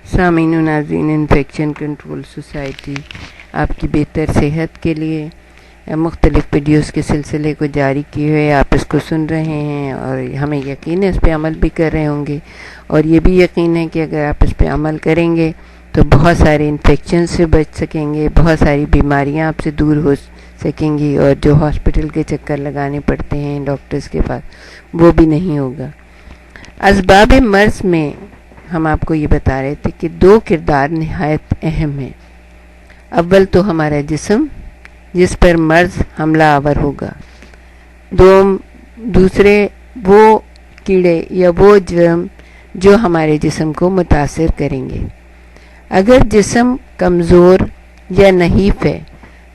سامعین و ناظرین، انفیکشن کنٹرول سوسائٹی آپ کی بہتر صحت کے لیے مختلف ویڈیوز کے سلسلے کو جاری کیے ہوئے آپ اس کو سن رہے ہیں، اور ہمیں یقین ہے اس پہ عمل بھی کر رہے ہوں گے، اور یہ بھی یقین ہے کہ اگر آپ اس پہ عمل کریں گے تو بہت سارے انفیکشن سے بچ سکیں گے، بہت ساری بیماریاں آپ سے دور ہو سکیں گی، اور جو ہاسپٹل کے چکر لگانے پڑتے ہیں ڈاکٹرز کے پاس وہ بھی نہیں ہوگا۔ اسباب مرض میں ہم آپ کو یہ بتا رہے تھے کہ دو کردار نہایت اہم ہیں۔ اول تو ہمارا جسم جس پر مرض حملہ آور ہوگا، دوسرے وہ کیڑے یا وہ جرم جو ہمارے جسم کو متاثر کریں گے۔ اگر جسم کمزور یا نحیف ہے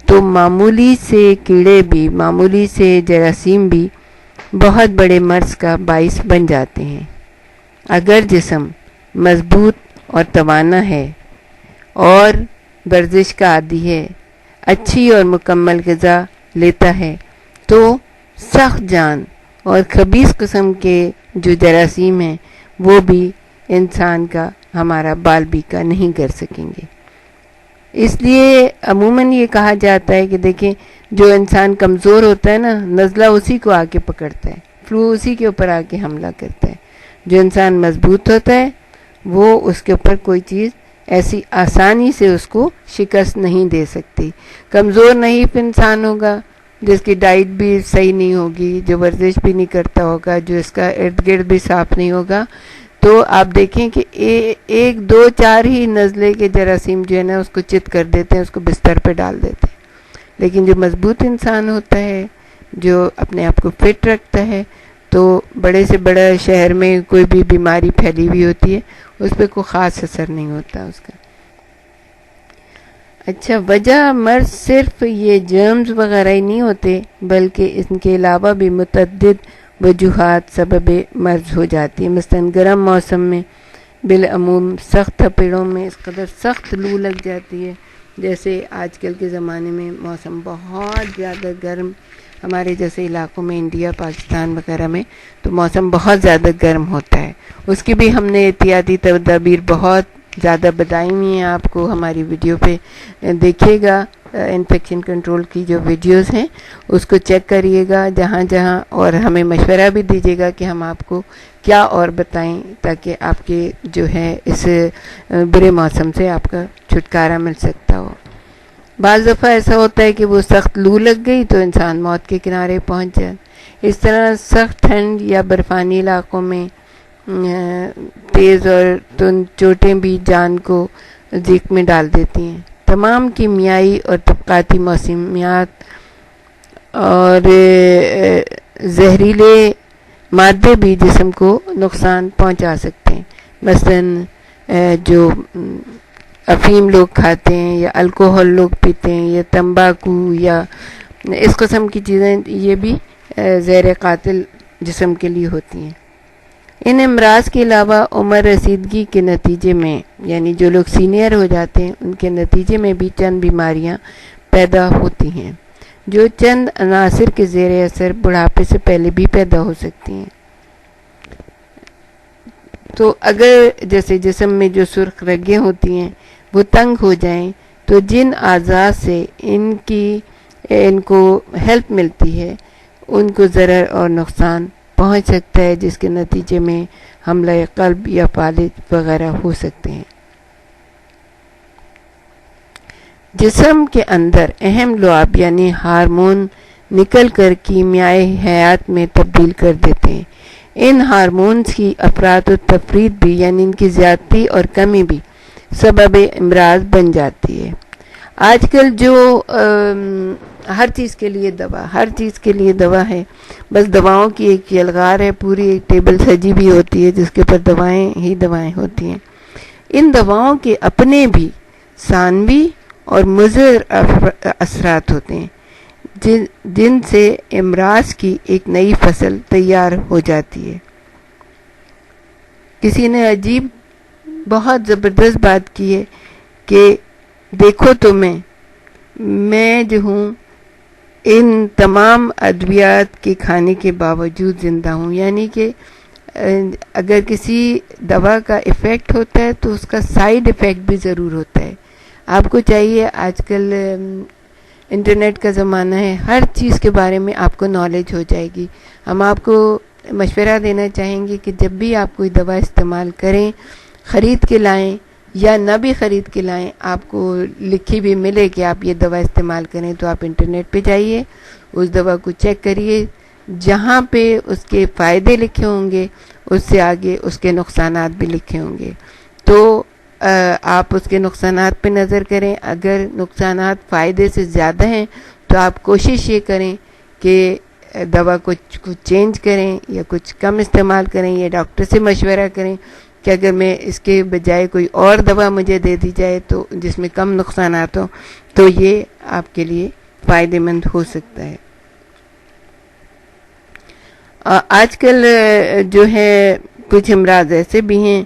تو معمولی سے کیڑے بھی، معمولی سے جراثیم بھی بہت بڑے مرض کا باعث بن جاتے ہیں۔ اگر جسم مضبوط اور توانا ہے اور ورزش کا عادی ہے، اچھی اور مکمل غذا لیتا ہے، تو سخت جان اور خبیث قسم کے جو جراثیم ہیں وہ بھی انسان کا، ہمارا بال بیکا نہیں کر سکیں گے۔ اس لیے عموماً یہ کہا جاتا ہے کہ دیکھیں، جو انسان کمزور ہوتا ہے نا، نزلہ اسی کو آ کے پکڑتا ہے، فلو اسی کے اوپر آ کے حملہ کرتا ہے۔ جو انسان مضبوط ہوتا ہے وہ اس کے اوپر کوئی چیز ایسی آسانی سے اس کو شکست نہیں دے سکتی۔ کمزور نحیف انسان ہوگا جس کی ڈائٹ بھی صحیح نہیں ہوگی، جو ورزش بھی نہیں کرتا ہوگا، جو اس کا ارد گرد بھی صاف نہیں ہوگا، تو آپ دیکھیں کہ ایک دو چار ہی نزلے کے جراثیم جو ہے نا اس کو چت کر دیتے ہیں، اس کو بستر پہ ڈال دیتے ہیں۔ لیکن جو مضبوط انسان ہوتا ہے، جو اپنے آپ کو فٹ رکھتا ہے، تو بڑے سے بڑا شہر میں کوئی بھی بیماری پھیلی ہوئی ہوتی ہے اس پہ کوئی خاص اثر نہیں ہوتا اس کا۔ اچھا، وجہ مرض صرف یہ جرمز وغیرہ ہی نہیں ہوتے، بلکہ ان کے علاوہ بھی متعدد وجوہات سبب مرض ہو جاتی ہیں۔ مثلاً گرم موسم میں بالعموم سخت تھپیڑوں میں اس قدر سخت لو لگ جاتی ہے، جیسے آج کل کے زمانے میں موسم بہت زیادہ گرم، ہمارے جیسے علاقوں میں، انڈیا، پاکستان وغیرہ میں تو موسم بہت زیادہ گرم ہوتا ہے۔ اس کی بھی ہم نے احتیاطی تدابیر بہت زیادہ بتائی ہوئی ہیں، آپ کو ہماری ویڈیو پہ دیکھیے گا، انفیکشن کنٹرول کی جو ویڈیوز ہیں اس کو چیک کریے گا جہاں جہاں، اور ہمیں مشورہ بھی دیجیے گا کہ ہم آپ کو کیا اور بتائیں تاکہ آپ کے جو ہے اس برے موسم سے آپ کا چھٹکارا مل سکتا ہو۔ بعض دفعہ ایسا ہوتا ہے کہ وہ سخت لو لگ گئی تو انسان موت کے کنارے پہنچ جائے۔ اس طرح سخت ٹھنڈ یا برفانی علاقوں میں تیز اور تند چوٹیں بھی جان کو ضیق میں ڈال دیتی ہیں۔ تمام کیمیائی اور طبقاتی موسمیات اور زہریلے مادے بھی جسم کو نقصان پہنچا سکتے ہیں۔ مثلاً جو افیم لوگ کھاتے ہیں، یا الکوہل لوگ پیتے ہیں، یا تمباکو، یا اس قسم کی چیزیں، یہ بھی زہر قاتل جسم کے لیے ہوتی ہیں۔ ان امراض کے علاوہ عمر رسیدگی کے نتیجے میں، یعنی جو لوگ سینئر ہو جاتے ہیں ان کے نتیجے میں بھی چند بیماریاں پیدا ہوتی ہیں، جو چند عناصر کے زیر اثر بڑھاپے سے پہلے بھی پیدا ہو سکتی ہیں۔ تو اگر جیسے جسم میں جو سرخ رگیں ہوتی ہیں وہ تنگ ہو جائیں تو جن اعضاء سے ان کو ہیلپ ملتی ہے ان کو ضرر اور نقصان پہنچ سکتا ہے، جس کے نتیجے میں حملہ قلب یا فالج وغیرہ ہو سکتے ہیں۔ جسم کے اندر اہم لعاب یعنی ہارمون نکل کر کیمیائی حیات میں تبدیل کر دیتے ہیں۔ ان ہارمونز کی افراط و تفریط بھی، یعنی ان کی زیادتی اور کمی بھی سبب امراض بن جاتی ہے۔ آج کل جو ہر چیز کے لیے دوا ہے، بس دواؤں کی ایک یلغار ہے، پوری ایک ٹیبل سجی بھی ہوتی ہے جس کے اوپر دوائیں ہوتی ہیں۔ ان دواؤں کے اپنے بھی ثانوی اور مضر اثرات ہوتے ہیں، جن سے امراض کی ایک نئی فصل تیار ہو جاتی ہے۔ کسی نے عجیب بہت زبردست بات کی ہے کہ دیکھو تو میں جو ہوں ان تمام ادویات کے کھانے کے باوجود زندہ ہوں، یعنی کہ اگر کسی دوا کا ایفیکٹ ہوتا ہے تو اس کا سائیڈ ایفیکٹ بھی ضرور ہوتا ہے. آپ کو چاہیے، آج کل انٹرنیٹ کا زمانہ ہے، ہر چیز کے بارے میں آپ کو نالج ہو جائے گی. ہم آپ کو مشورہ دینا چاہیں گے کہ جب بھی آپ کوئی دوا استعمال کریں، خرید کے لائیں یا نہ بھی خرید کے لائیں، آپ کو لکھی بھی ملے کہ آپ یہ دوا استعمال کریں تو آپ انٹرنیٹ پہ جائیے، اس دوا کو چیک کریے، جہاں پہ اس کے فائدے لکھے ہوں گے اس سے آگے اس کے نقصانات بھی لکھے ہوں گے. تو آپ اس کے نقصانات پہ نظر کریں. اگر نقصانات فائدے سے زیادہ ہیں تو آپ کوشش یہ کریں کہ دوا کو کچھ چینج کریں یا کچھ کم استعمال کریں، یا ڈاکٹر سے مشورہ کریں کہ اگر میں اس کے بجائے کوئی اور دوا مجھے دے دی جائے تو جس میں کم نقصانات ہوں تو یہ آپ کے لیے فائدہ مند ہو سکتا ہے. آج کل جو ہے کچھ امراض ایسے بھی ہیں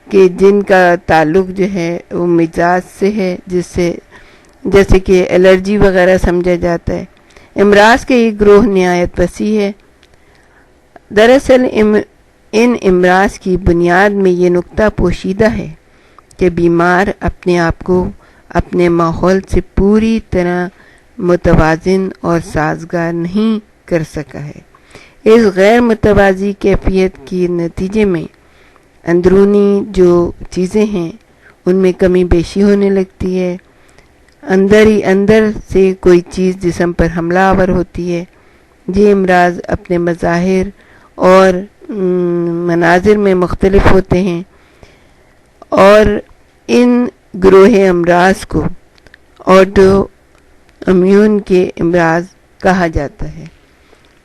کہ جن کا تعلق جو ہے وہ مزاج سے ہے، جیسے کہ الرجی وغیرہ سمجھا جاتا ہے. امراض کے یہ گروہ نہایت وسیع ہے. دراصل ان امراض کی بنیاد میں یہ نقطہ پوشیدہ ہے کہ بیمار اپنے آپ کو اپنے ماحول سے پوری طرح متوازن اور سازگار نہیں کر سکا ہے. اس غیر متوازی کیفیت کے نتیجے میں اندرونی جو چیزیں ہیں ان میں کمی بیشی ہونے لگتی ہے. اندر ہی اندر سے کوئی چیز جسم پر حملہ آور ہوتی ہے. یہ امراض اپنے مظاہر اور مناظر میں مختلف ہوتے ہیں اور ان گروہ امراض کو آٹو امیون کے امراض کہا جاتا ہے.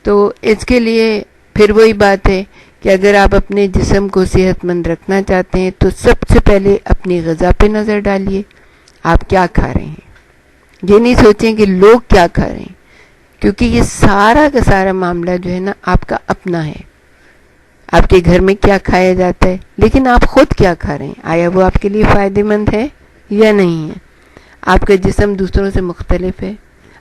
تو اس کے لیے پھر وہی بات ہے کہ اگر آپ اپنے جسم کو صحت مند رکھنا چاہتے ہیں تو سب سے پہلے اپنی غذا پہ نظر ڈالیے. آپ کیا کھا رہے ہیں، یہ نہیں سوچیں کہ لوگ کیا کھا رہے ہیں، کیونکہ یہ سارا کا سارا معاملہ جو ہے نا آپ کا اپنا ہے. آپ کے گھر میں کیا کھایا جاتا ہے، لیکن آپ خود کیا کھا رہے ہیں، آیا وہ آپ کے لیے فائدہ مند ہے یا نہیں ہے. آپ کا جسم دوسروں سے مختلف ہے،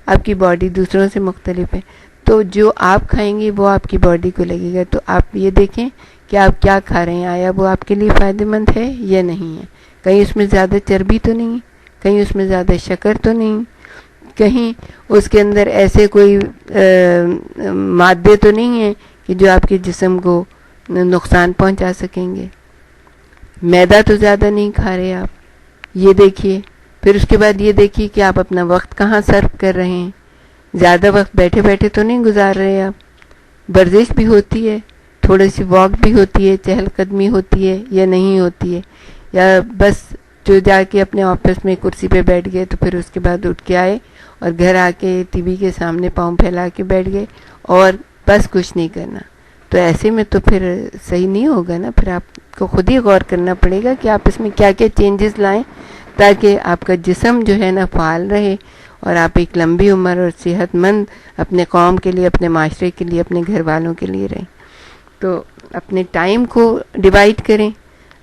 آپ کی باڈی دوسروں سے مختلف ہے، تو جو آپ کھائیں گے وہ آپ کی باڈی کو لگے گا. تو آپ یہ دیکھیں کہ آپ کیا کھا رہے ہیں، آیا وہ آپ کے لیے فائدہ مند ہے یا نہیں ہے. کہیں اس میں زیادہ چربی تو نہیں، کہیں اس میں زیادہ شکر تو نہیں، کہیں اس کے اندر ایسے کوئی مادے تو نہیں ہیں کہ جو آپ کے جسم کو نقصان پہنچا سکیں گے. میدا تو زیادہ نہیں کھا رہے آپ، یہ دیکھیے. پھر اس کے بعد یہ دیکھیے کہ آپ اپنا وقت کہاں صرف کر رہے ہیں. زیادہ وقت بیٹھے بیٹھے تو نہیں گزار رہے آپ. ورزش بھی ہوتی ہے، تھوڑی سی واک بھی ہوتی ہے، چہل قدمی ہوتی ہے یا نہیں ہوتی ہے، یا بس جو جا کے اپنے آفس میں کرسی پہ بیٹھ گئے تو پھر اس کے بعد اٹھ کے آئے اور گھر آ کے ٹی وی کے سامنے پاؤں پھیلا کے بیٹھ گئے اور بس کچھ نہیں کرنا. تو ایسے میں تو پھر صحیح نہیں ہوگا نا. پھر آپ کو خود ہی غور کرنا پڑے گا کہ آپ اس میں کیا کیا چینجز لائیں تاکہ آپ کا جسم جو ہے نا فعال رہے اور آپ ایک لمبی عمر اور صحت مند اپنے قوم کے لیے، اپنے معاشرے کے لیے، اپنے گھر والوں کے لیے رہیں. تو اپنے ٹائم کو ڈیوائڈ کریں،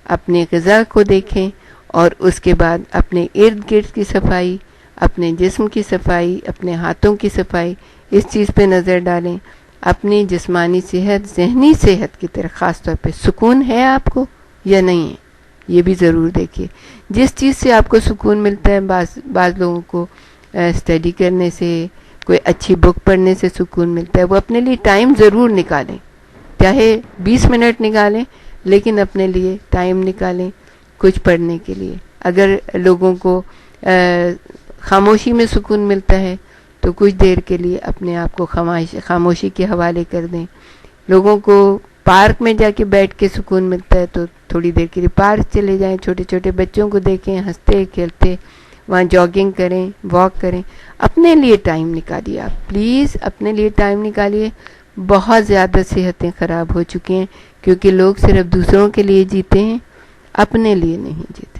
اپنے غذا کو دیکھیں اور اس کے بعد اپنے ارد گرد کی صفائی، اپنے جسم کی صفائی، اپنے ہاتھوں کی صفائی، اس چیز پہ نظر ڈالیں. اپنی جسمانی صحت، ذہنی صحت کی طرح خاص طور پہ سکون ہے آپ کو یا نہیں ہے، یہ بھی ضرور دیکھیے. جس چیز سے آپ کو سکون ملتا ہے، بعض لوگوں کو اسٹڈی کرنے سے، کوئی اچھی بک پڑھنے سے سکون ملتا ہے، وہ اپنے لیے ٹائم ضرور نکالیں، چاہے 20 منٹ نکالیں لیکن اپنے لیے ٹائم نکالیں کچھ پڑھنے کے لیے. اگر لوگوں کو خاموشی میں سکون ملتا ہے تو کچھ دیر کے لیے اپنے آپ کو خاموشی کے حوالے کر دیں. لوگوں کو پارک میں جا کے بیٹھ کے سکون ملتا ہے تو تھوڑی دیر کے لیے پارک چلے جائیں، چھوٹے چھوٹے بچوں کو دیکھیں ہنستے کھیلتے، وہاں جاگنگ کریں، واک کریں. اپنے لیے ٹائم نکالیے، آپ پلیز اپنے لیے ٹائم نکالیے. بہت زیادہ صحتیں خراب ہو چکی ہیں کیونکہ لوگ صرف دوسروں کے لیے جیتے ہیں، اپنے لیے نہیں جیتے.